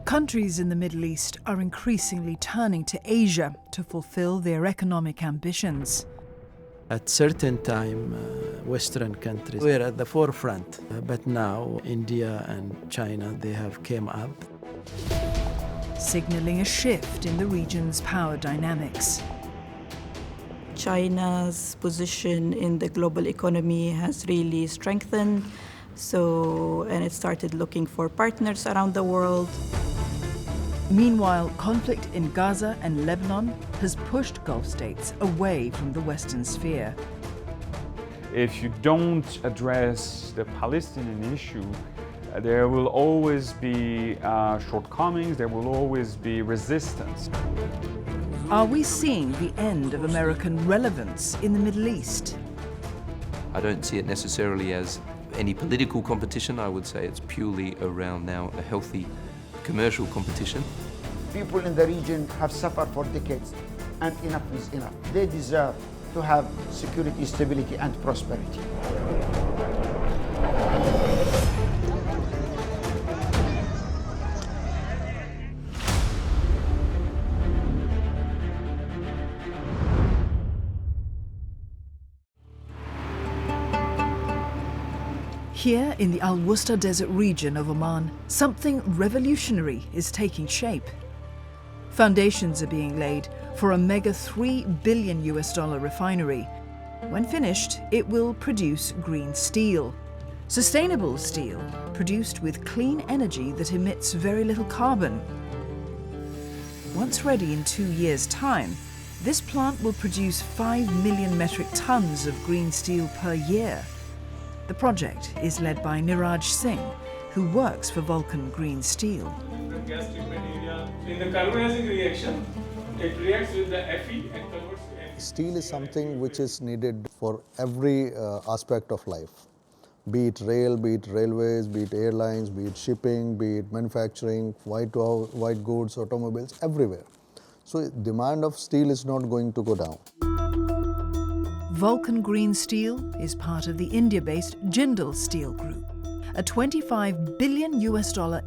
Countries in the Middle East are increasingly turning to Asia to fulfill their economic ambitions. At certain time, Western countries were at the forefront, but now India and China, they have came up. Signaling a shift in the region's power dynamics. China's position in the global economy has really strengthened, and it started looking for partners around the world. Meanwhile, conflict in Gaza and Lebanon has pushed Gulf states away from the Western sphere. If you don't address the Palestinian issue, there will always be shortcomings, there will always be resistance. Are we seeing the end of American relevance in the Middle East? I don't see it necessarily as any political competition. I would say it's purely around now a healthy commercial competition. People in the region have suffered for decades, and enough is enough. They deserve to have security, stability, and prosperity. Here in the Al-Wusta Desert region of Oman, something revolutionary is taking shape. Foundations are being laid for a mega $3 billion refinery. When finished, it will produce green steel. Sustainable steel, produced with clean energy that emits very little carbon. Once ready in 2 years' time, this plant will produce 5 million metric tons of green steel per year. The project is led by Niraj Singh, who works for Vulcan Green Steel. Gas treatment area. In the carbonizing reaction, it reacts with the Fe and converts to Fe. Steel is something which is needed for every aspect of life. Be it rail, be it railways, be it airlines, be it shipping, be it manufacturing, white goods, automobiles, everywhere. So demand of steel is not going to go down. Vulcan Green Steel is part of the India-based Jindal Steel Group, a $25 billion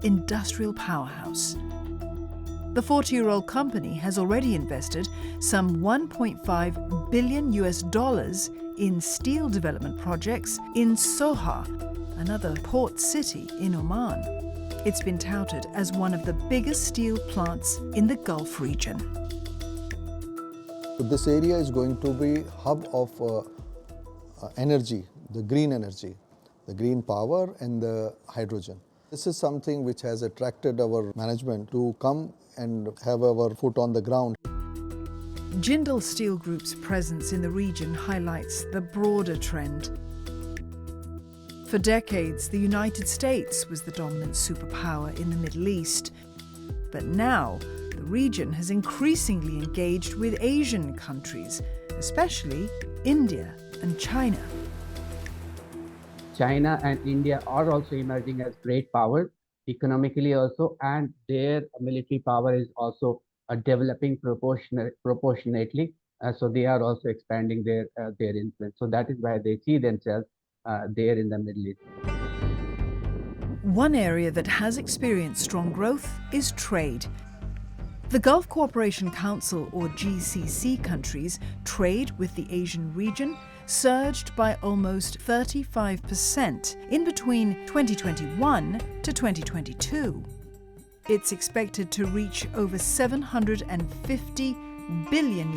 industrial powerhouse. The 40-year-old company has already invested some $1.5 billion in steel development projects in Sohar, another port city in Oman. It's been touted as one of the biggest steel plants in the Gulf region. This area is going to be hub of energy, the green energy, the green power and the hydrogen. This is something which has attracted our management to come and have our foot on the ground. Jindal Steel Group's presence in the region highlights the broader trend. For decades, the United States was the dominant superpower in the Middle East. But now, the region has increasingly engaged with Asian countries, especially India and China. China and India are also emerging as great powers, economically also, and their military power is also developing proportionately. So they are also expanding their influence. So that is why they see themselves there in the Middle East. One area that has experienced strong growth is trade. The Gulf Cooperation Council, or GCC countries, trade with the Asian region surged by almost 35% in between 2021 to 2022. It's expected to reach over $750 billion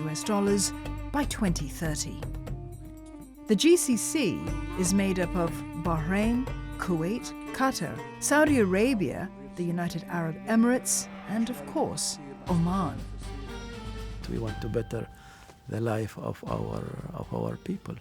by 2030. The GCC is made up of Bahrain, Kuwait, Qatar, Saudi Arabia, the United Arab Emirates, and of course, Oman. We want to better the life of our people.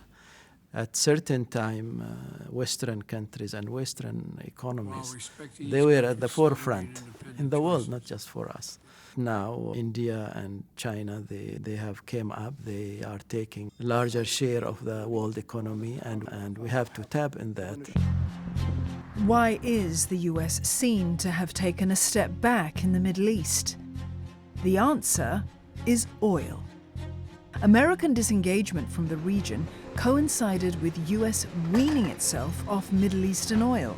At certain time, Western countries and Western economies, they were at the forefront in the world, not just for us. Now, India and China, they have came up. They are taking a larger share of the world economy, and we have to tap in that. Why is the US seen to have taken a step back in the Middle East? The answer is oil. American disengagement from the region coincided with US weaning itself off Middle Eastern oil.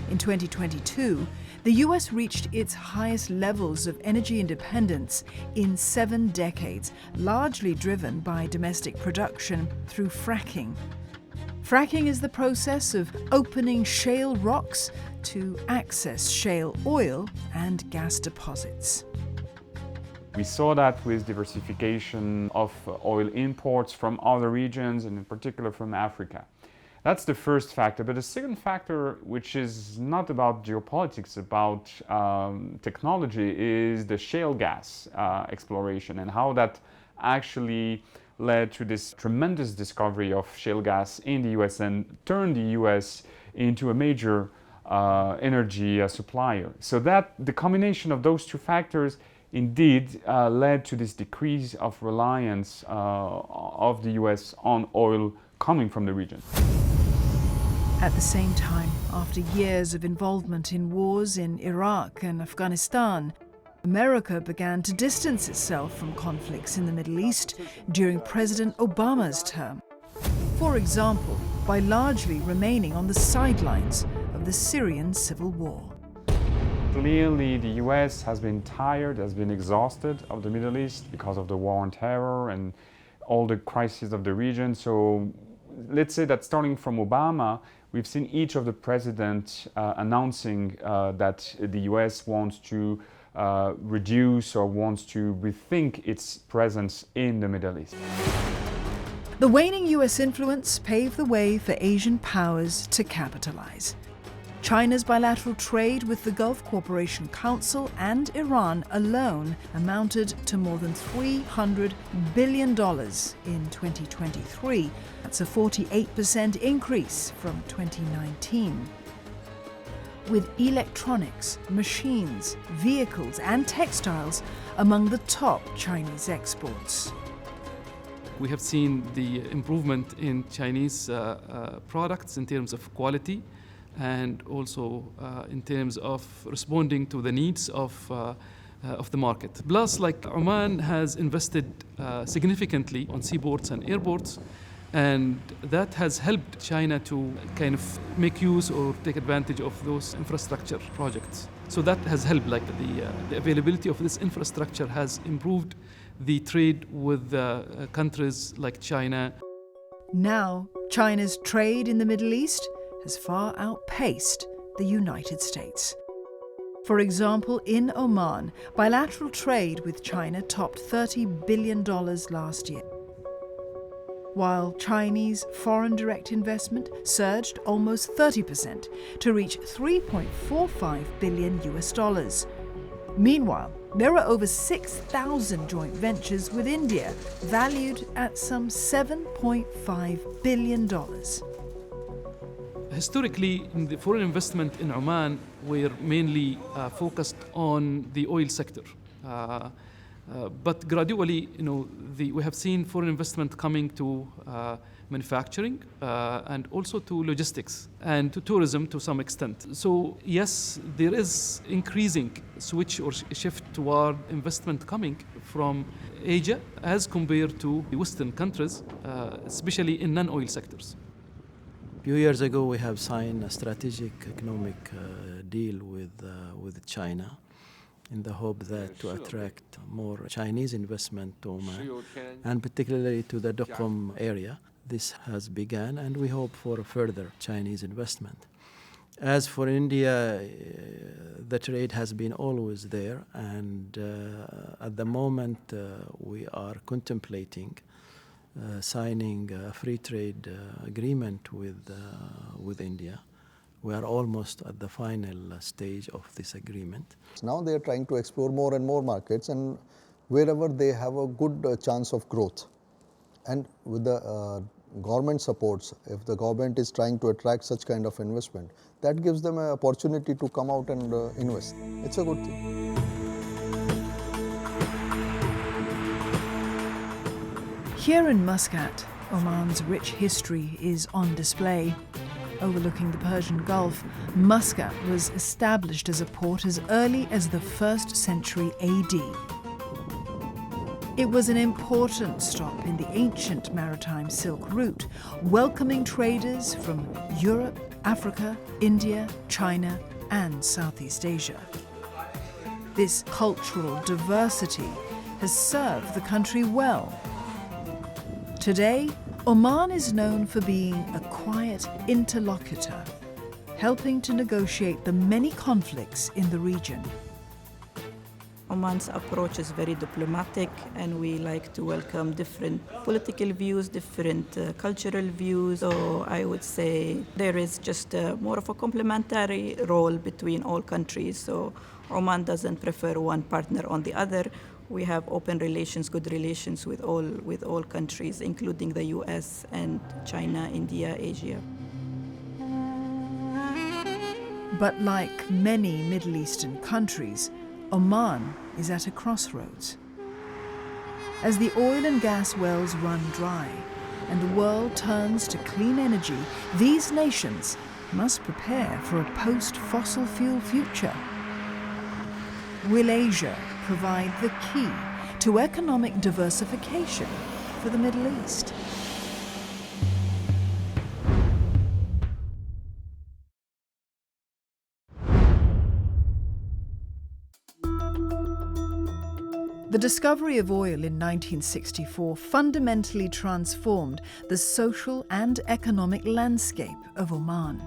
In 2022, the US reached its highest levels of energy independence in 7 decades, largely driven by domestic production through fracking. Fracking is the process of opening shale rocks to access shale oil and gas deposits. We saw that with diversification of oil imports from other regions, and in particular from Africa. That's the first factor. But the second factor, which is not about geopolitics, about technology, is the shale gas exploration and how that actually led to this tremendous discovery of shale gas in the US and turned the US into a major energy supplier. So that the combination of those two factors indeed led to this decrease of reliance of the US on oil coming from the region. At the same time, after years of involvement in wars in Iraq and Afghanistan, America began to distance itself from conflicts in the Middle East during President Obama's term. For example, by largely remaining on the sidelines of the Syrian civil war. Clearly, the US has been tired, has been exhausted of the Middle East because of the war on terror and all the crises of the region. So let's say that starting from Obama, we've seen each of the presidents announcing that the US wants to reduce or wants to rethink its presence in the Middle East. The waning US influence paved the way for Asian powers to capitalize. China's bilateral trade with the Gulf Cooperation Council and Iran alone amounted to more than $300 billion in 2023. That's a 48% increase from 2019. With electronics, machines, vehicles and textiles among the top Chinese exports. We have seen the improvement in Chinese products in terms of quality and also in terms of responding to the needs of the market. Plus, like Oman has invested significantly on seaports and airports, and that has helped China to kind of make use or take advantage of those infrastructure projects. So that has helped, like the availability of this infrastructure has improved the trade with countries like China. Now, China's trade in the Middle East has far outpaced the United States. For example, in Oman, bilateral trade with China topped $30 billion last year, while Chinese foreign direct investment surged almost 30% to reach $3.45 billion US. Meanwhile, there are over 6,000 joint ventures with India, valued at some $7.5 billion. Historically, the foreign investment in Oman were mainly focused on the oil sector. But gradually, we have seen foreign investment coming to manufacturing and also to logistics and to tourism to some extent. So yes, there is increasing switch or shift toward investment coming from Asia as compared to the Western countries, especially in non-oil sectors. A few years ago, we have signed a strategic economic deal with China in the hope that to attract more Chinese investment to Oman, and particularly to the Duqm area. This has begun, and we hope for further Chinese investment. As for India, the trade has been always there, and at the moment we are contemplating signing a free trade agreement with India. We are almost at the final stage of this agreement. Now they are trying to explore more and more markets, and wherever they have a good chance of growth. And with the government supports, if the government is trying to attract such kind of investment, that gives them an opportunity to come out and invest. It's a good thing. Here in Muscat, Oman's rich history is on display. Overlooking the Persian Gulf, Muscat was established as a port as early as the 1st century AD. It was an important stop in the ancient maritime Silk Route, welcoming traders from Europe, Africa, India, China, and Southeast Asia. This cultural diversity has served the country well. Today, Oman is known for being a quiet interlocutor, helping to negotiate the many conflicts in the region. Oman's approach is very diplomatic, and we like to welcome different political views, different cultural views. So I would say there is just more of a complementary role between all countries. So Oman doesn't prefer one partner on the other. We have open relations, good relations with all countries, including the US and China, India, Asia. But like many Middle Eastern countries, Oman is at a crossroads. As the oil and gas wells run dry and the world turns to clean energy, these nations must prepare for a post-fossil fuel future. Will Asia provide the key to economic diversification for the Middle East? The discovery of oil in 1964 fundamentally transformed the social and economic landscape of Oman.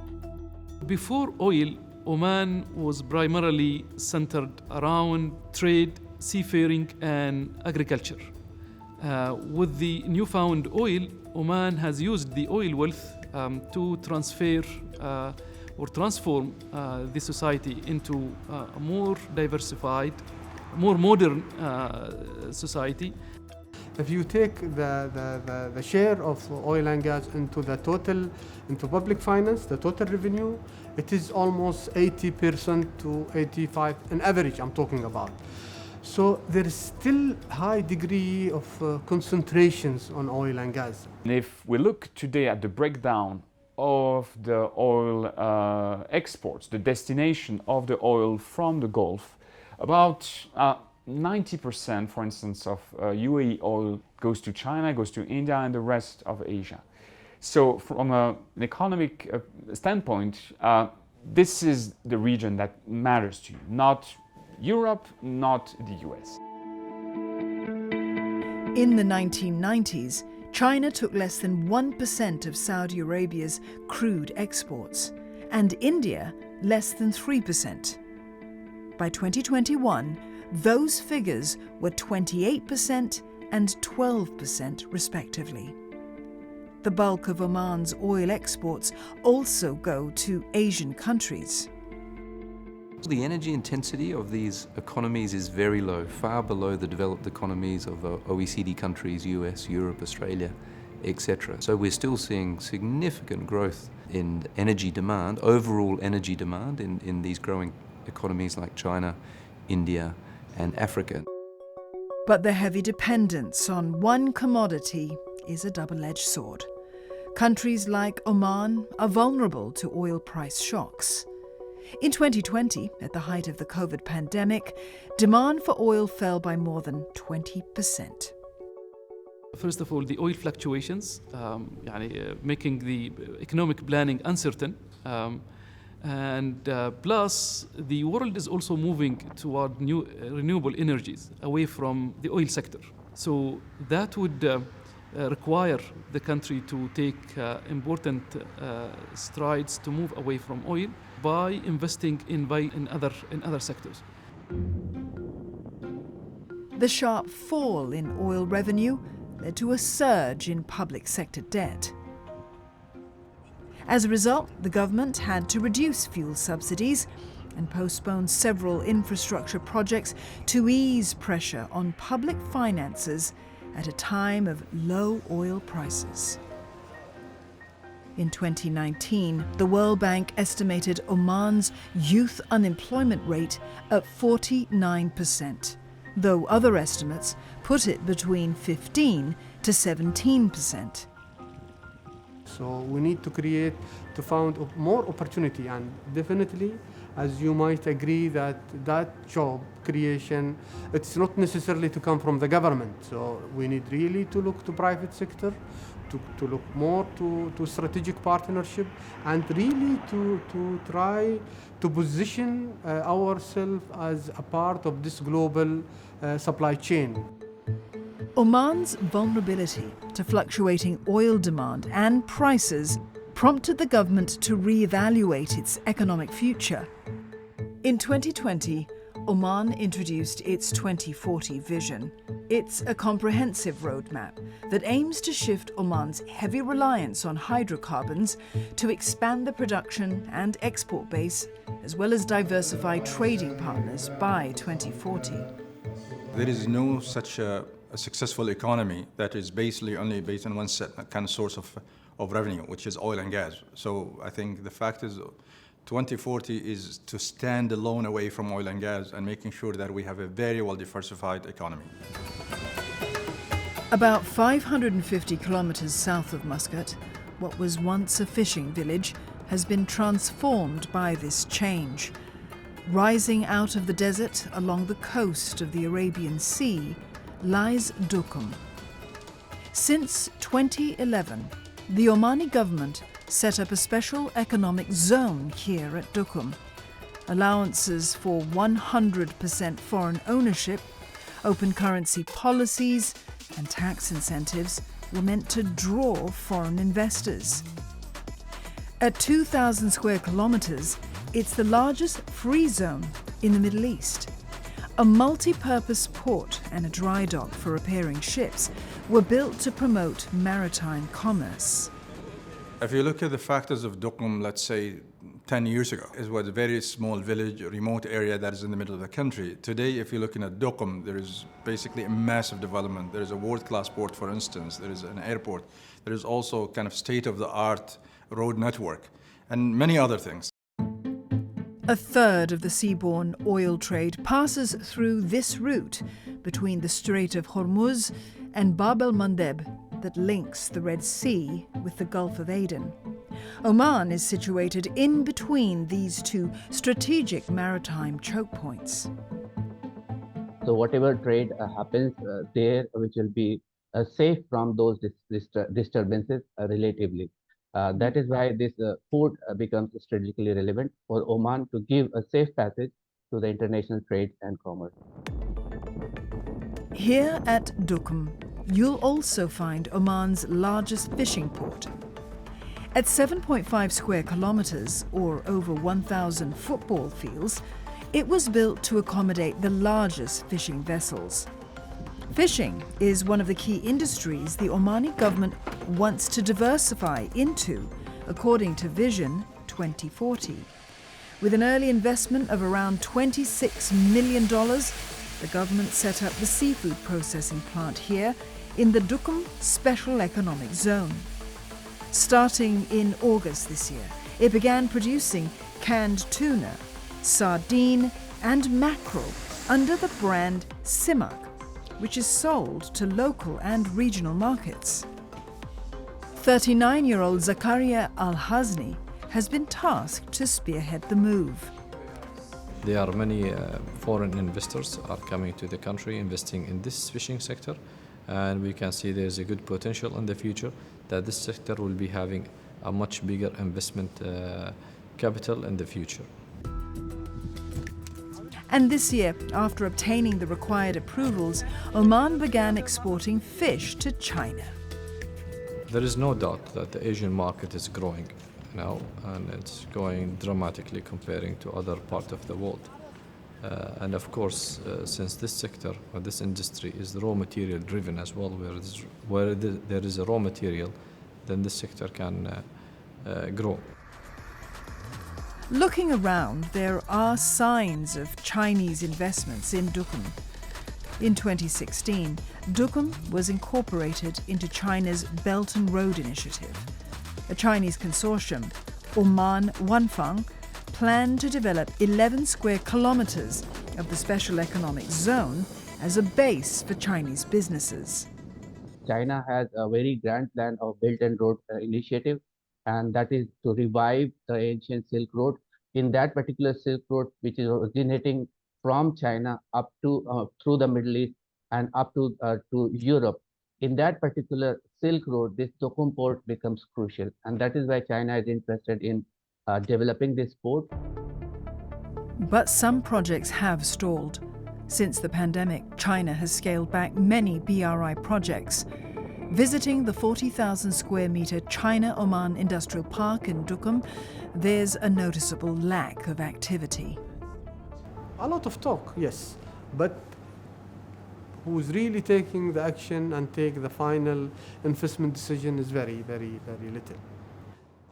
Before oil, Oman was primarily centered around trade, seafaring, and agriculture. With the newfound oil, Oman has used the oil wealth to transfer or transform the society into a more diversified, more modern society. If you take the share of oil and gas into public finance, the total revenue, it is almost 80% to 85%, an average I'm talking about. So there is still high degree of concentrations on oil and gas. And if we look today at the breakdown of the oil exports, the destination of the oil from the Gulf, about 90%, for instance, of UAE oil goes to China, goes to India, and the rest of Asia. So from an economic standpoint, this is the region that matters to you, not Europe, not the US. In the 1990s, China took less than 1% of Saudi Arabia's crude exports, and India less than 3%. By 2021, those figures were 28% and 12% respectively. The bulk of Oman's oil exports also go to Asian countries. The energy intensity of these economies is very low, far below the developed economies of OECD countries, US, Europe, Australia, etc. So we're still seeing significant growth in energy demand, overall energy demand in these growing economies like China, India, and Africa. But the heavy dependence on one commodity is a double-edged sword. Countries like Oman are vulnerable to oil price shocks. In 2020, at the height of the COVID pandemic, demand for oil fell by more than 20%. First of all, the oil fluctuations, making the economic planning uncertain. And plus, the world is also moving toward new renewable energies away from the oil sector. So that would require the country to take important strides to move away from oil by investing in other sectors. The sharp fall in oil revenue led to a surge in public sector debt. As a result, the government had to reduce fuel subsidies and postpone several infrastructure projects to ease pressure on public finances at a time of low oil prices. In 2019, the World Bank estimated Oman's youth unemployment rate at 49%, though other estimates put it between 15 to 17%. So we need to found more opportunity, and definitely, as you might agree, that job creation, it's not necessarily to come from the government. So we need really to look to private sector to look more to strategic partnership and really to try to position ourselves as a part of this global supply chain. Oman's vulnerability to fluctuating oil demand and prices prompted the government to re-evaluate its economic future. In 2020, Oman introduced its 2040 vision. It's a comprehensive roadmap that aims to shift Oman's heavy reliance on hydrocarbons to expand the production and export base, as well as diversify trading partners by 2040. There is no such a successful economy that is basically only based on one kind of source of revenue, which is oil and gas. So I think the fact is 2040 is to stand alone away from oil and gas and making sure that we have a very well diversified economy. About 550 kilometers south of Muscat, what was once a fishing village has been transformed by this change. Rising out of the desert along the coast of the Arabian Sea lies Duqm. Since 2011, the Omani government set up a special economic zone here at Duqm. Allowances for 100% foreign ownership, open currency policies, and tax incentives were meant to draw foreign investors. At 2,000 square kilometers, it's the largest free zone in the Middle East. A multi-purpose port and a dry dock for repairing ships were built to promote maritime commerce. If you look at the factors of Duqm, let's say 10 years ago, it was a very small village, a remote area that is in the middle of the country. Today, if you're looking at Duqm, there is basically a massive development. There is a world-class port, for instance. There is an airport. There is also kind of state-of-the-art road network and many other things. A third of the seaborne oil trade passes through this route between the Strait of Hormuz and Bab el-Mandeb that links the Red Sea with the Gulf of Aden. Oman is situated in between these two strategic maritime choke points. So whatever trade happens there, which will be safe from those disturbances relatively. That is why this port becomes strategically relevant for Oman to give a safe passage to the international trade and commerce. Here at Duqm, you'll also find Oman's largest fishing port. At 7.5 square kilometers, or over 1,000 football fields, it was built to accommodate the largest fishing vessels. Fishing is one of the key industries the Omani government wants to diversify into, according to Vision 2040. With an early investment of around $26 million, the government set up the seafood processing plant here in the Duqm Special Economic Zone. Starting in August this year, it began producing canned tuna, sardine, and mackerel under the brand Simak, which is sold to local and regional markets. 39-year-old Zakaria Al-Hazni has been tasked to spearhead the move. There are many foreign investors are coming to the country investing in this fishing sector, and we can see there's a good potential in the future that this sector will be having a much bigger investment capital in the future. And this year, after obtaining the required approvals, Oman began exporting fish to China. There is no doubt that the Asian market is growing now, and it's growing dramatically comparing to other parts of the world. And of course, since this sector or this industry is raw material driven as well, where there is a raw material, then this sector can grow. Looking around, there are signs of Chinese investments in Duqm. In 2016, Duqm was incorporated into China's Belt and Road Initiative. A Chinese consortium, Oman Wanfang, planned to develop 11 square kilometers of the Special Economic Zone as a base for Chinese businesses. China has a very grand plan of Belt and Road Initiative, and that is to revive the ancient Silk Road. In that particular Silk Road, which is originating from China up to through the Middle East and up to Europe, in that particular Silk Road, this Duqm port becomes crucial. And that is why China is interested in developing this port. But some projects have stalled. Since the pandemic, China has scaled back many BRI projects. Visiting the 40,000 square metre China-Oman Industrial Park in Duqm, there's a noticeable lack of activity. A lot of talk, yes, but who's really taking the action and take the final investment decision is very, very, very little.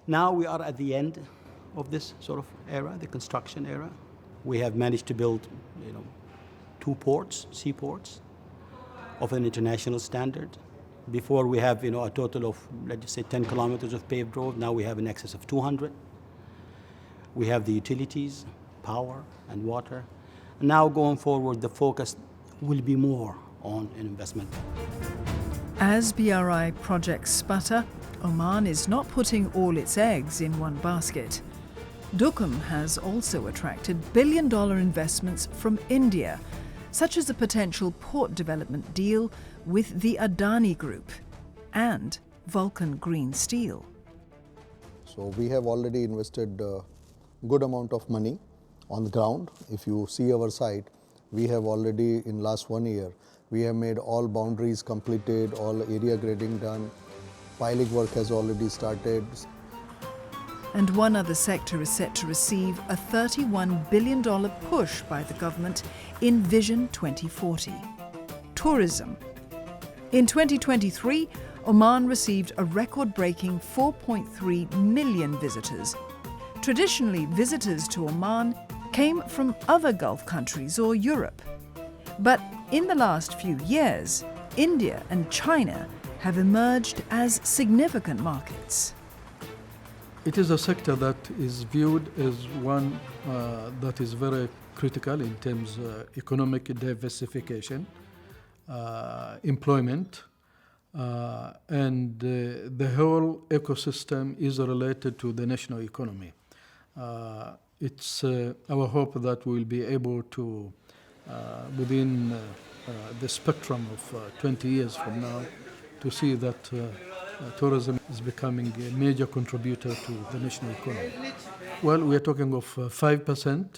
Now we are at the end of this sort of era, the construction era. We have managed to build, 2 ports, seaports, of an international standard. Before we have, a total of, let's just say, 10 kilometers of paved road. Now we have in excess of 200. We have the utilities, power and water. Now going forward, the focus will be more on an investment. As BRI projects sputter, Oman is not putting all its eggs in one basket. Duqm has also attracted billion-dollar investments from India, such as a potential port development deal with the Adani Group and Vulcan Green Steel. So we have already invested a good amount of money on the ground. If you see our site, we have already, in last 1 year, we have made all boundaries completed, all area grading done, piling work has already started. And one other sector is set to receive a $31 billion push by the government in Vision 2040. Tourism. In 2023, Oman received a record-breaking 4.3 million visitors. Traditionally, visitors to Oman came from other Gulf countries or Europe. But in the last few years, India and China have emerged as significant markets. It is a sector that is viewed as one that is very critical in terms of economic diversification, employment, and the whole ecosystem is related to the national economy. It's our hope that we'll be able to, within the spectrum of 20 years from now, to see that tourism is becoming a major contributor to the national economy. Well, we are talking of 5%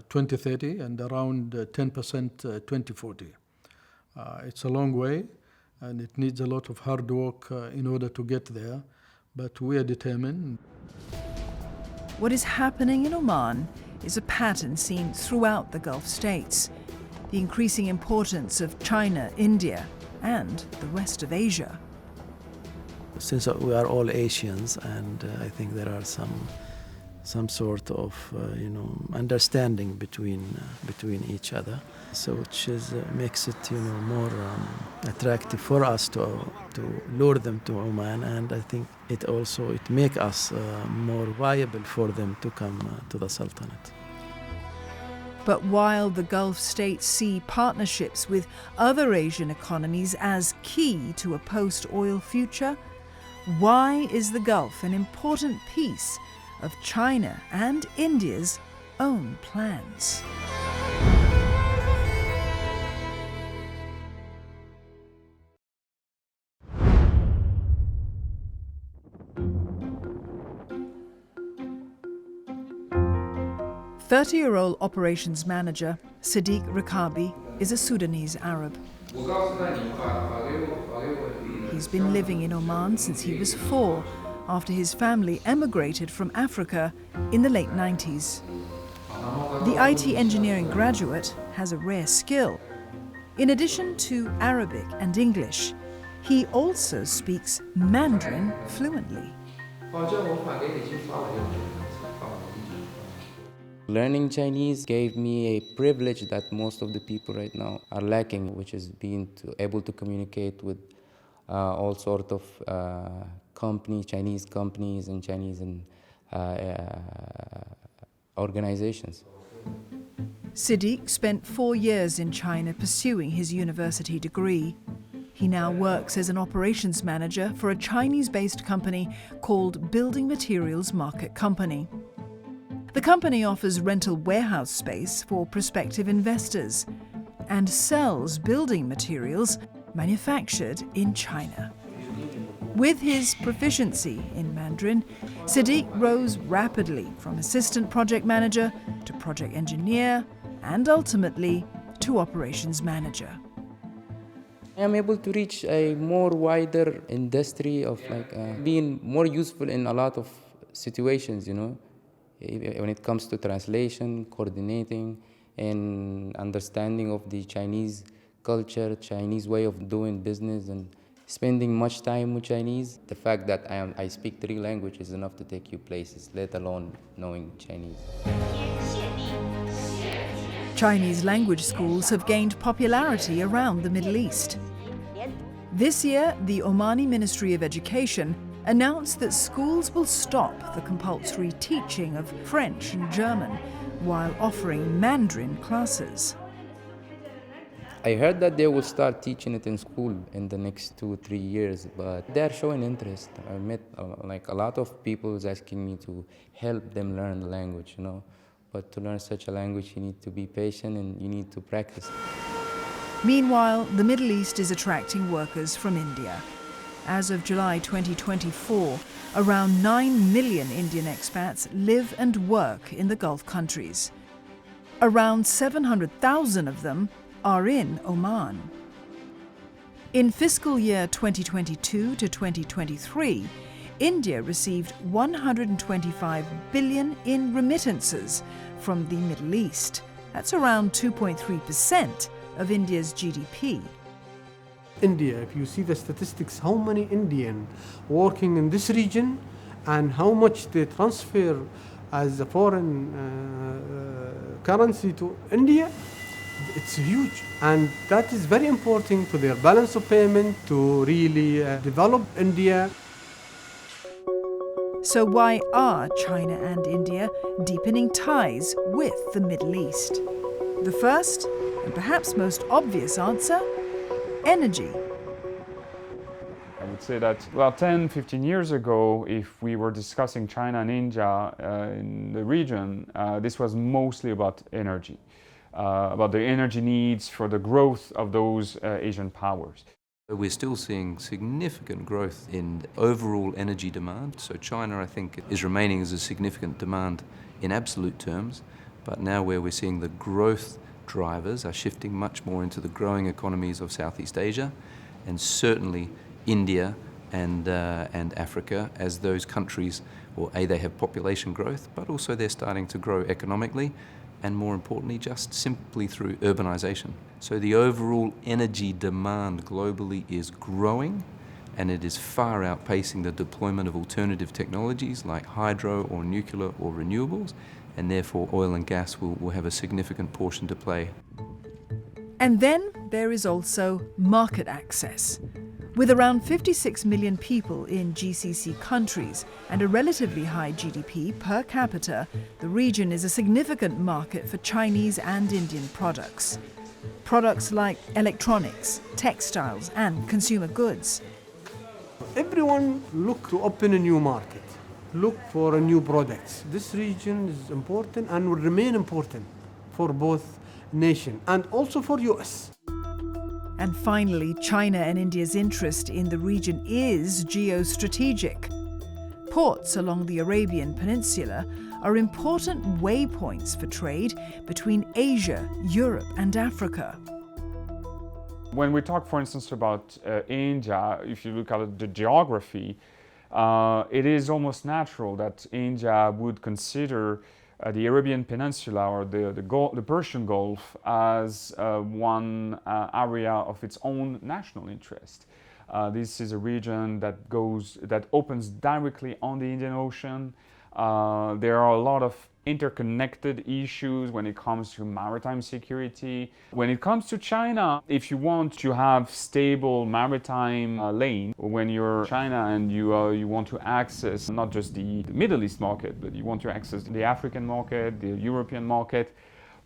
2030 and around 10% 2040. It's a long way, and it needs a lot of hard work in order to get there, but we are determined. What is happening in Oman is a pattern seen throughout the Gulf states. The increasing importance of China, India, and the rest of Asia. Since we are all Asians, and I think there are some sort of understanding between each other, so which makes it more attractive for us to lure them to Oman, and I think it make us more viable for them to come to the Sultanate. But while the Gulf states see partnerships with other Asian economies as key to a post-oil future, why is the Gulf an important piece of China and India's own plans? "30-year-old operations manager Sadiq Rekabi is a Sudanese Arab. He's been living in Oman since he was 4, after his family emigrated from Africa in the late 90s. The IT engineering graduate has a rare skill. In addition to Arabic and English, he also speaks Mandarin fluently. Learning Chinese gave me a privilege that most of the people right now are lacking, which is being able to communicate with all sorts of Chinese companies and Chinese organizations. Sadiq spent 4 years in China pursuing his university degree. He now works as an operations manager for a Chinese-based company called Building Materials Market Company. The company offers rental warehouse space for prospective investors and sells building materials manufactured in China. With his proficiency in Mandarin, Sadiq rose rapidly from assistant project manager to project engineer and ultimately to operations manager. I am able to reach a more wider industry of being more useful in a lot of situations, you know, when it comes to translation, coordinating, and understanding of the Chinese culture, Chinese way of doing business, and spending much time with Chinese. The fact that I speak 3 languages is enough to take you places, let alone knowing Chinese. Chinese language schools have gained popularity around the Middle East. This year, the Omani Ministry of Education announced that schools will stop the compulsory teaching of French and German while offering Mandarin classes. I heard that they will start teaching it in school in the next 2-3 years, but they're showing interest. I met a lot of people asking me to help them learn the language, you know. But to learn such a language, you need to be patient and you need to practice. Meanwhile, the Middle East is attracting workers from India. As of July 2024, around 9 million Indian expats live and work in the Gulf countries. Around 700,000 of them are in Oman. In fiscal year 2022 to 2023, India received 125 billion in remittances from the Middle East. That's around 2.3% of India's GDP. India, if you see the statistics, how many Indian working in this region and how much they transfer as a foreign currency to India, it's huge. And that is very important to their balance of payment to really develop India. So why are China and India deepening ties with the Middle East? The first, and perhaps most obvious answer, energy. I would say that, well, 10, 15 years ago, if we were discussing China and India in the region, this was mostly about energy, about the energy needs for the growth of those Asian powers. We're still seeing significant growth in overall energy demand. So China, I think, is remaining as a significant demand in absolute terms, but now where we're seeing the growth drivers are shifting much more into the growing economies of Southeast Asia, and certainly India and Africa, as those countries, well, they have population growth, but also they're starting to grow economically, and more importantly, just simply through urbanization. So the overall energy demand globally is growing, and it is far outpacing the deployment of alternative technologies like hydro or nuclear or renewables, and therefore oil and gas will have a significant portion to play. And then there is also market access. With around 56 million people in GCC countries and a relatively high GDP per capita, the region is a significant market for Chinese and Indian products. Products like electronics, textiles, and consumer goods. Everyone look to open a new market, look for a new products. This region is important and will remain important for both nations and also for US. And finally, China and India's interest in the region is geostrategic. Ports along the Arabian Peninsula are important waypoints for trade between Asia, Europe, and Africa. When we talk, for instance, about India, if you look at the geography, it is almost natural that India would consider the Arabian Peninsula or the Persian Gulf as one area of its own national interest. This is a region that opens directly on the Indian Ocean. There are a lot of interconnected issues when it comes to maritime security. When it comes to China, if you want to have stable maritime lane, when you're China and you want to access not just the Middle East market, but you want to access the African market, the European market,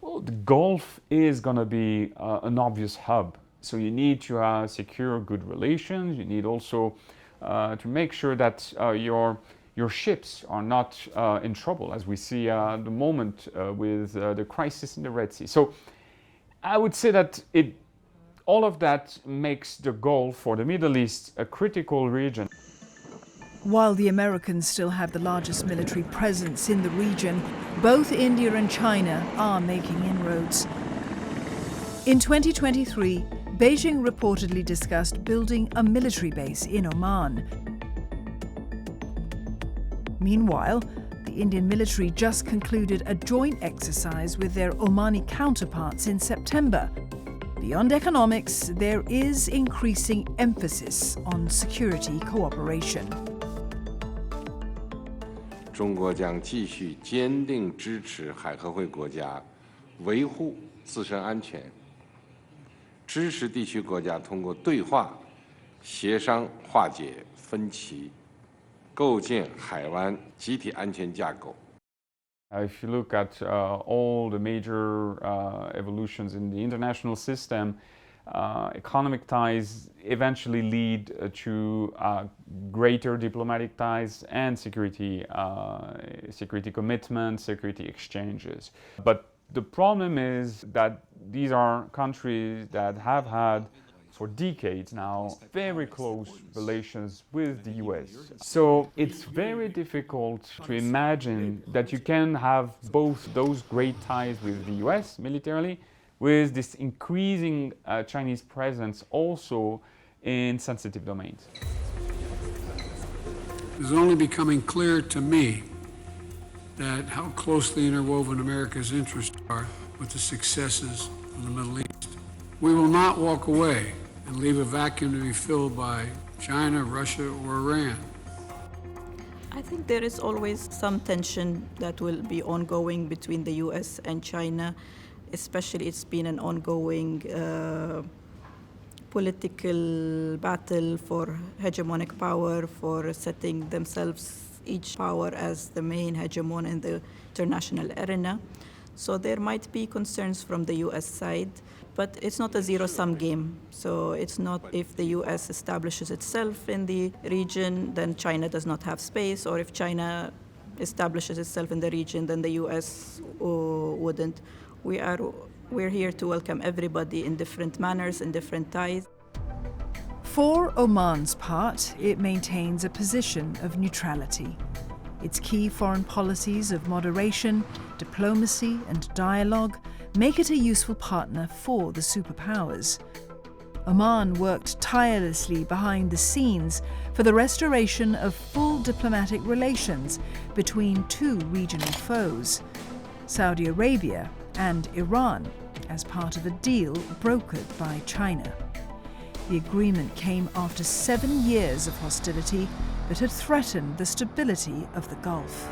well, the Gulf is going to be an obvious hub. So you need to secure good relations. You need also to make sure that your ships are not in trouble, as we see at the moment with the crisis in the Red Sea. So I would say that all of that makes the Gulf or the Middle East a critical region. While the Americans still have the largest military presence in the region, both India and China are making inroads. In 2023, Beijing reportedly discussed building a military base in Oman. Meanwhile, the Indian military just concluded a joint exercise with their Omani counterparts in September. Beyond economics, there is increasing emphasis on security cooperation. 中国将继续坚定支持海合会国家维护自身安全，支持地区国家通过对话、协商化解分歧，构建海湾集体安全架构。 If you look at all the major evolutions in the international system, economic ties eventually lead to greater diplomatic ties and security commitments, security exchanges. But the problem is that these are countries that have had for decades now very close relations with the US. So it's very difficult to imagine that you can have both those great ties with the US militarily with this increasing Chinese presence also in sensitive domains. It's only becoming clear to me that how closely interwoven America's interests are with the successes of the Middle East. We will not walk away and leave a vacuum to be filled by China, Russia, or Iran. I think there is always some tension that will be ongoing between the US and China. Especially, it's been an ongoing political battle for hegemonic power, for setting themselves, each power, as the main hegemon in the international arena. So there might be concerns from the US side, but it's not a zero-sum game. So it's not if the US establishes itself in the region, then China does not have space, or if China establishes itself in the region, then the US wouldn't. We're here to welcome everybody in different manners, in different ties. For Oman's part, it maintains a position of neutrality. Its key foreign policies of moderation, diplomacy, and dialogue make it a useful partner for the superpowers. Oman worked tirelessly behind the scenes for the restoration of full diplomatic relations between two regional foes, Saudi Arabia and Iran, as part of a deal brokered by China. The agreement came after 7 years of hostility that had threatened the stability of the Gulf.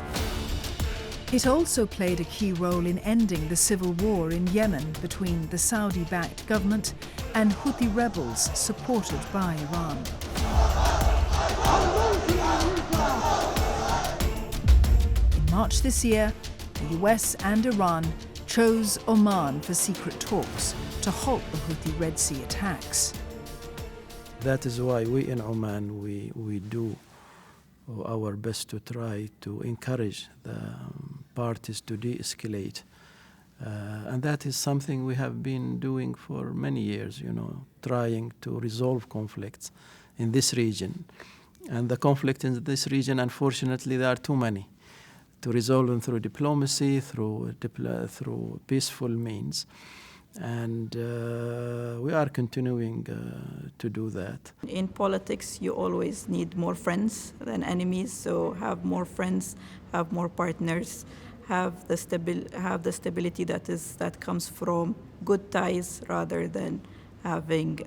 It also played a key role in ending the civil war in Yemen between the Saudi-backed government and Houthi rebels supported by Iran. In March this year, the US and Iran chose Oman for secret talks to halt the Houthi Red Sea attacks. That is why we in Oman, we do our best to try to encourage the parties to de-escalate. And that is something we have been doing for many years, trying to resolve conflicts in this region. And the conflict in this region, unfortunately, there are too many to resolve them through diplomacy, through peaceful means. And we are continuing to do that. In politics, you always need more friends than enemies. So have more friends, have more partners, have the stability that comes from good ties rather than having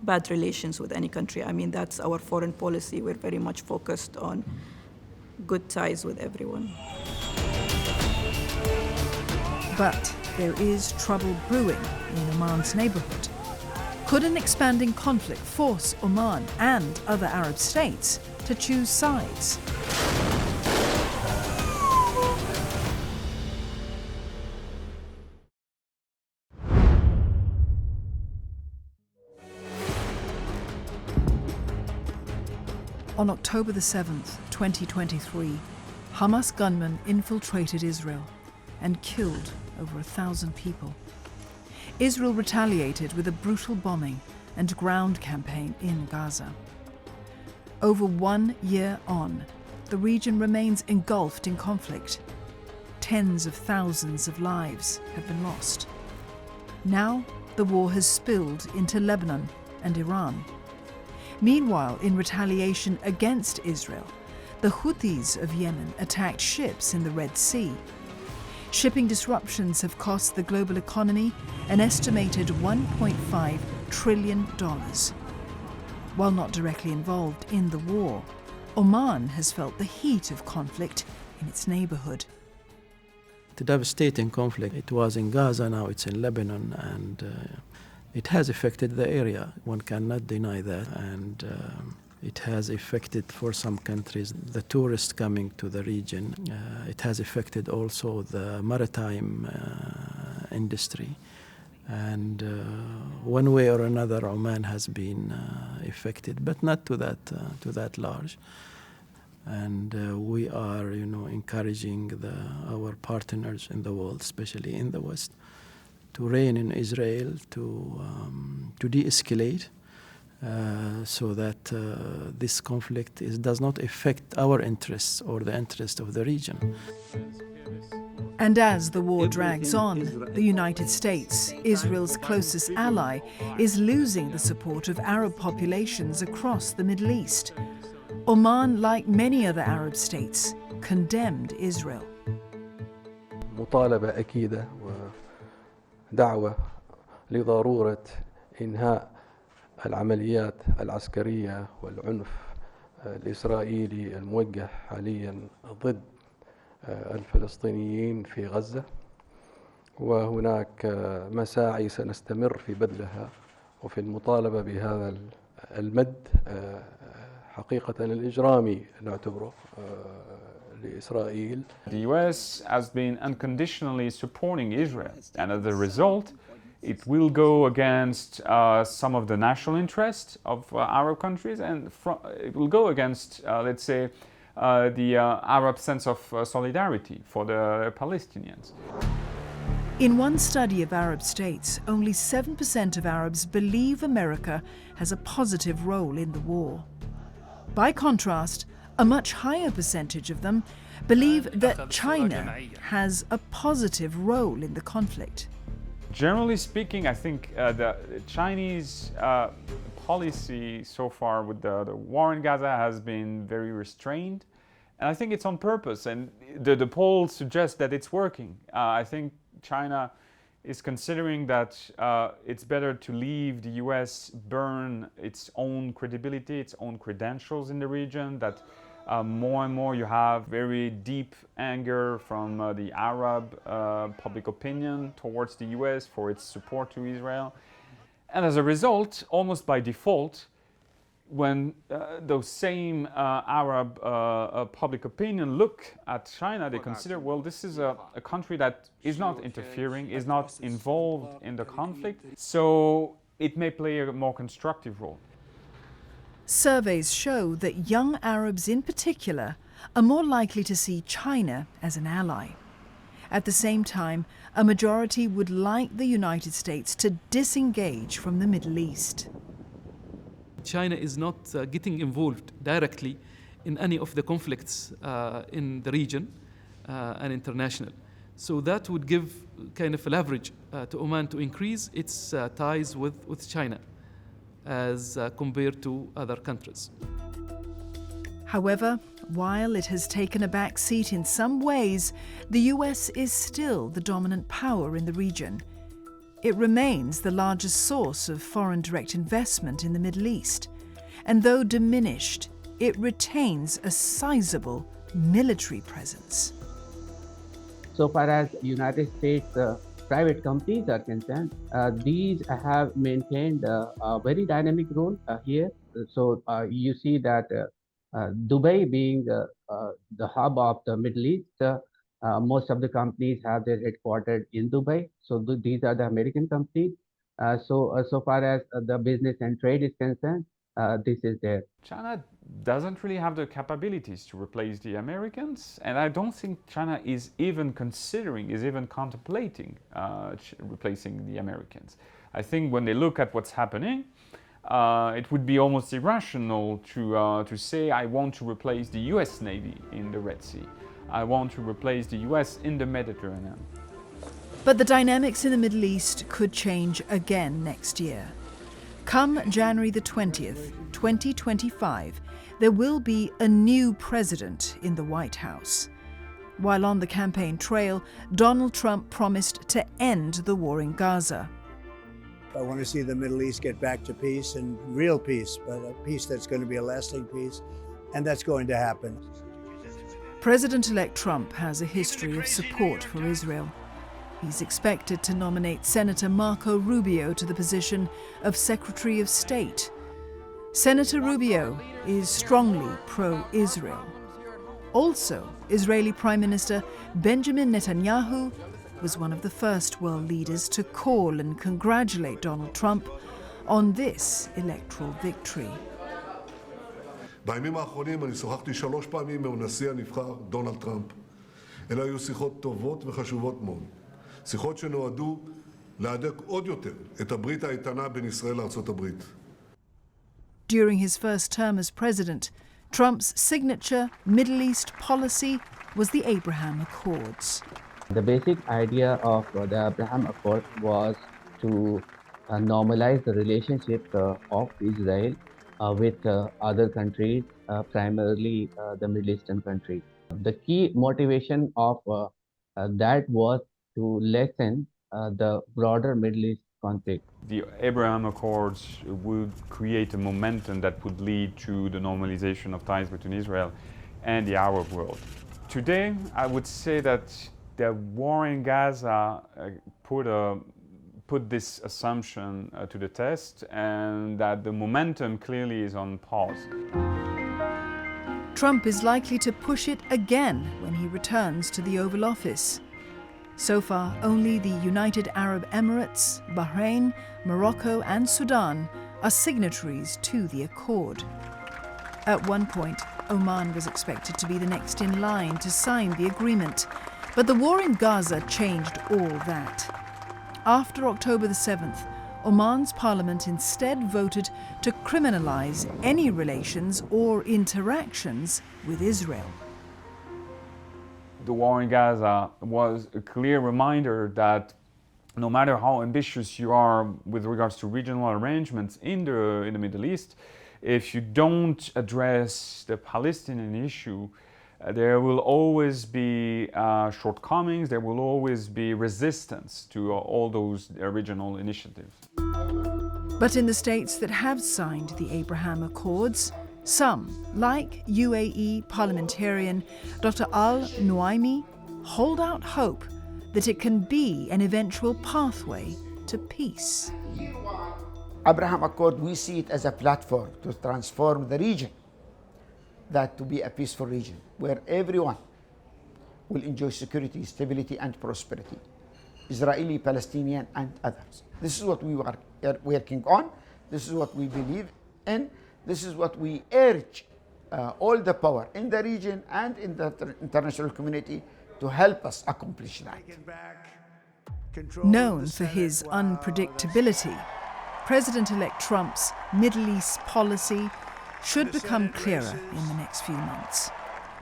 bad relations with any country. I mean, that's our foreign policy. We're very much focused on good ties with everyone. But there is trouble brewing in Oman's neighborhood. Could an expanding conflict force Oman and other Arab states to choose sides? On October the 7th, 2023, Hamas gunmen infiltrated Israel and killed over 1,000 people. Israel retaliated with a brutal bombing and ground campaign in Gaza. Over 1 year on, the region remains engulfed in conflict. Tens of thousands of lives have been lost. Now, the war has spilled into Lebanon and Iran. Meanwhile, in retaliation against Israel, the Houthis of Yemen attacked ships in the Red Sea. Shipping disruptions have cost the global economy an estimated $1.5 trillion. While not directly involved in the war, Oman has felt the heat of conflict in its neighborhood. The devastating conflict, it was in Gaza, now it's in Lebanon, and it has affected the area. One cannot deny that. And it has affected, for some countries, the tourists coming to the region. It has affected also the maritime industry. And one way or another, Oman has been affected, but not to that large. And we are, encouraging our partners in the world, especially in the West, to rein in Israel, to de-escalate, so that this conflict does not affect our interests or the interest of the region. And as the war drags on, the United States, Israel's closest ally, is losing the support of Arab populations across the Middle East. Oman, like many other Arab states, condemned Israel. مطالبة أكيدة ودعوة لضرورة إنهاء العمليات العسكرية والعنف الإسرائيلي الموجه حاليا ضد الفلسطينيين في غزة، وهناك مساعي سنستمر في بذلها وفي المطالبة بهذا المد حقيقة الإجرامي نعتبره لإسرائيل. The US has been unconditionally supporting Israel, and as a result, it will go against some of the national interests of Arab countries, and it will go against, let's say, the Arab sense of solidarity for the Palestinians. In one study of Arab states, only 7% of Arabs believe America has a positive role in the war. By contrast, a much higher percentage of them believe that China has a positive role in the conflict. Generally speaking, I think the Chinese policy so far with the war in Gaza has been very restrained, and I think it's on purpose, and the polls suggest that it's working. I think China is considering that it's better to leave the US burn its own credibility, its own credentials in the region, that more and more you have very deep anger from the Arab public opinion towards the US for its support to Israel. And as a result, almost by default, when those same Arab public opinion look at China, they consider, well, this is a country that is not interfering, is not involved in the conflict, so it may play a more constructive role. Surveys show that young Arabs in particular are more likely to see China as an ally. At the same time, a majority would like the United States to disengage from the Middle East. China is not getting involved directly in any of the conflicts in the region and international. So that would give kind of a leverage to Oman to increase its ties with China as compared to other countries. However, while it has taken a back seat in some ways, the US is still the dominant power in the region. It remains the largest source of foreign direct investment in the Middle East, and though diminished, it retains a sizable military presence. So far as United States private companies are concerned, these have maintained a very dynamic role here. So you see that Dubai being the hub of the Middle East, most of the companies have their headquarters in Dubai. So these are the American companies. So far as the business and trade is concerned, this is there. China doesn't really have the capabilities to replace the Americans, and I don't think China is even considering, is even contemplating replacing the Americans. I think when they look at what's happening, it would be almost irrational to say, I want to replace the US Navy in the Red Sea. I want to replace the US in the Mediterranean. But the dynamics in the Middle East could change again next year. Come January the 20th, 2025, there will be a new president in the White House. While on the campaign trail, Donald Trump promised to end the war in Gaza. I want to see the Middle East get back to peace, and real peace, but a peace that's going to be a lasting peace, and that's going to happen. President-elect Trump has a history of support for Israel. He's expected to nominate Senator Marco Rubio to the position of Secretary of State. Senator Rubio is strongly pro-Israel. Also, Israeli Prime Minister Benjamin Netanyahu was one of the first world leaders to call and congratulate Donald Trump on this electoral victory. בימים האחרונים אני שוחחתי 3 פעמים עם הנשיא הנבחר דונלד טראמפ. אלה היו שיחות טובות וחשובות מאוד. שיחות שנועדו להדק עוד יותר את הברית האיתנה בין ישראל לארצות הברית. During his first term as president, Trump's signature Middle East policy was the Abraham Accords. The basic idea of the Abraham Accord was to normalize the relationship of Israel with other countries, primarily the Middle Eastern countries. The key motivation of that was to lessen the broader Middle East conflict. The Abraham Accords would create a momentum that would lead to the normalization of ties between Israel and the Arab world. Today, I would say that the war in Gaza put this assumption to the test, and that the momentum clearly is on pause. Trump is likely to push it again when he returns to the Oval Office. So far, only the United Arab Emirates, Bahrain, Morocco and Sudan are signatories to the accord. At one point, Oman was expected to be the next in line to sign the agreement, but the war in Gaza changed all that. After October the 7th, Oman's parliament instead voted to criminalize any relations or interactions with Israel. The war in Gaza was a clear reminder that no matter how ambitious you are with regards to regional arrangements in the Middle East, if you don't address the Palestinian issue, there will always be shortcomings, there will always be resistance to all those regional initiatives. But in the states that have signed the Abraham Accords, some, like UAE parliamentarian Dr. Al-Nuaimi, hold out hope that it can be an eventual pathway to peace. Abraham Accord, we see it as a platform to transform the region, that to be a peaceful region where everyone will enjoy security, stability and prosperity, Israeli, Palestinian and others. This is what we are working on, this is what we believe in, this is what we urge all the power in the region and in the international community to help us accomplish that. Known for his unpredictability, President-elect Trump's Middle East policy should become clearer in the next few months.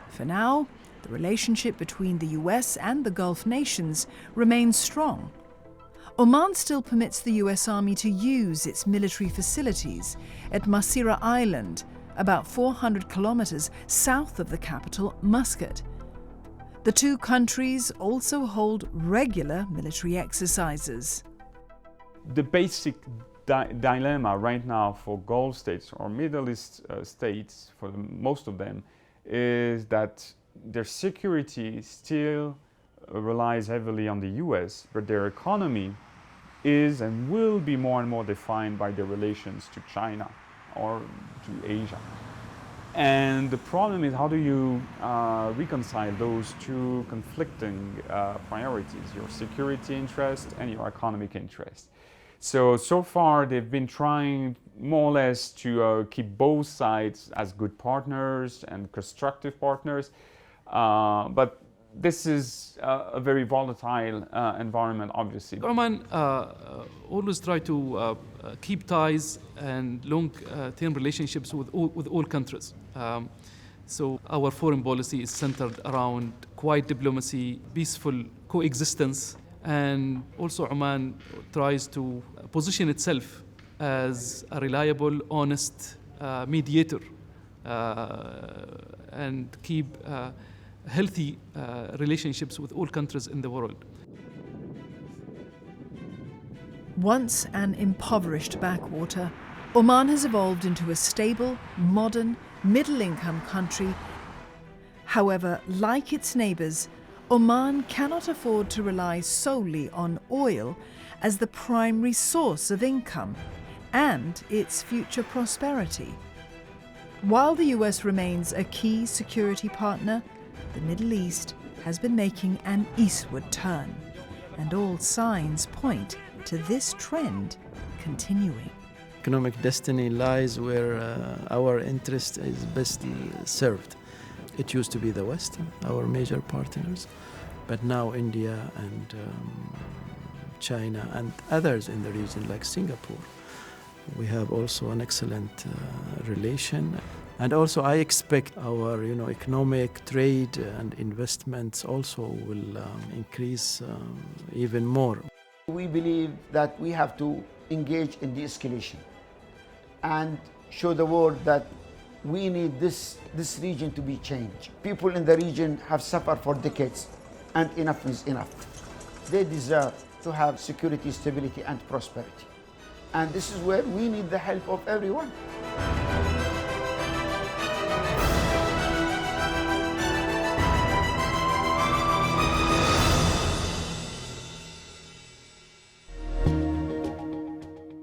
For now, the relationship between the US and the Gulf nations remains strong. Oman still permits the US Army to use its military facilities at Masira Island, about 400 kilometers south of the capital, Muscat. The two countries also hold regular military exercises. The basic dilemma right now for Gulf states or Middle East states, for most of them, is that their security still relies heavily on the US, but their economy is and will be more and more defined by their relations to China or to Asia. And the problem is, how do you reconcile those two conflicting priorities, your security interest and your economic interest? So far they've been trying more or less to keep both sides as good partners and constructive partners, but this is a very volatile environment, obviously. Oman always try to keep ties and long-term relationships with all countries. So our foreign policy is centered around quiet diplomacy, peaceful coexistence, and also Oman tries to position itself as a reliable, honest mediator and keep healthy relationships with all countries in the world. Once an impoverished backwater, Oman has evolved into a stable, modern, middle-income country. However, like its neighbours, Oman cannot afford to rely solely on oil as the primary source of income and its future prosperity. While the US remains a key security partner, the Middle East has been making an eastward turn, and all signs point to this trend continuing. Economic destiny lies where our interest is best served. It used to be the West, our major partners, but now India and China and others in the region like Singapore. We have also an excellent relation. And also I expect our economic trade and investments also will increase even more. We believe that we have to engage in de-escalation and show the world that we need this region to be changed. People in the region have suffered for decades, and enough is enough. They deserve to have security, stability, and prosperity. And this is where we need the help of everyone.